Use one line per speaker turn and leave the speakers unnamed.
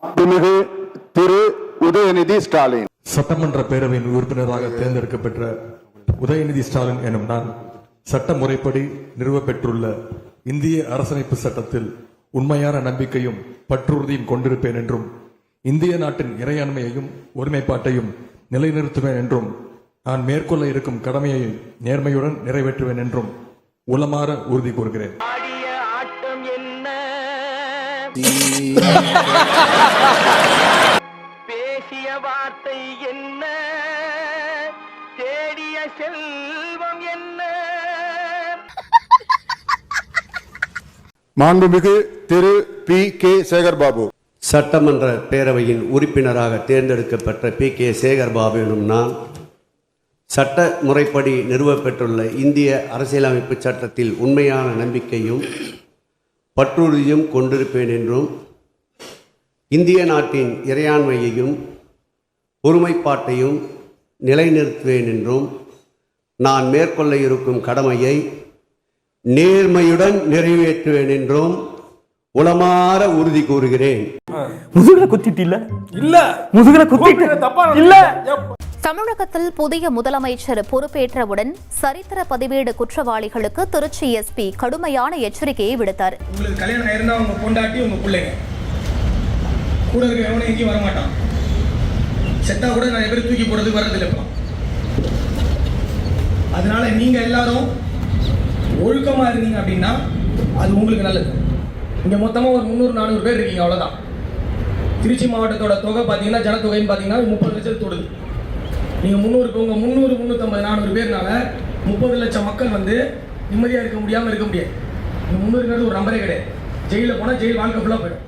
மாண்புமிகு திரு உதயநிதி ஸ்டாலின்.
சட்டமன்ற பேரவையின் உறுப்பினராக தேர்ந்தெடுக்கப்பெற்ற உதயநிதி ஸ்டாலின் எனும் நான் சட்ட முறைப்படி நிறுவப்பெற்றுள்ள இந்திய அரசமைப்பு சட்டத்தில் உண்மையான நம்பிக்கையும் பற்றுறுதியும் கொண்டிருப்பேன் என்றும் இந்திய நாட்டின் இறையாண்மையையும் ஒருமைப்பாட்டையும் நிலைநிறுத்துவேன் என்றும் நான் மேற்கொள்ள இருக்கும் கடமையை நேர்மையுடன் நிறைவேற்றுவேன் என்றும் உளமாற உறுதி கூறுகிறேன்.
பேசிய வார்த்தை என்ன, தேடிய செல்வம் என்ன.
மாண்புமிகு திரு P.K. சேகர்பாபு.
சட்டமன்ற பேரவையின் உறுப்பினராக தேர்ந்தெடுக்கப்பட்ட P.K. சேகர்பாபு எனும் நான் சட்ட முறைப்படி நிறுவப்பெற்றுள்ள இந்திய அரசியலமைப்பு சட்டத்தில் உண்மையான நம்பிக்கையும் பற்றுறுதியும் கொண்டிருப்பேன் என்றும் இந்திய நாட்டின் இறையாண்மையையும் ஒருமைப்பாட்டையும் நிலைநிறுத்துவேன் என்றும் நான் மேற்கொள்ள இருக்கும் கடமையை நேர்மையுடன் நிறைவேற்றுவேன் என்றும் உளமாற உறுதி கூறுகிறேன்.
முதுகுல குத்திட்டு இல்ல முதுகுல குத்திட்டு இல்ல.
தமிழகத்தில் புதிய முதலமைச்சர் பொறுப்பேற்றவுடன் சரித்திர பதிவேடு குற்றவாளிகளுக்கு திருச்சி எஸ்பி கடுமையான எச்சரிக்கையை விடுத்தார்.
உங்களுக்கு கல்யாணம் ஆயிருந்தா உங்க பொண்டாட்டி உங்க பிள்ளைங்க கூட இருக்க எவனும் எங்கேயும் வரமாட்டான். செத்தா கூட நிறைய பேர் தூக்கி போடுறதுக்கு வரதில்லை. இப்போ அதனால நீங்க எல்லாரும் ஒழுக்கமா இருந்தீங்க அப்படின்னா அது உங்களுக்கு நல்லது. இங்க மொத்தமா ஒரு 300-400 பேர் இருக்கீங்க, அவ்வளவுதான். திருச்சி மாவட்டத்தோட தொகை பார்த்தீங்கன்னா ஜனத்தொகைன்னு பார்த்தீங்கன்னா 30 லட்சம் தொடுது. நீங்க 300-350-400 பேர்னால 30 லட்சம் மக்கள் வந்து நிம்மதியா இருக்க முடியாம இருக்க முடியாது. 300ங்கிறது ஒரு நம்பரே கிடையாது. ஜெயில போனா ஜெயில் வாழ்க்கை ஃபுல்லா போயிடும்.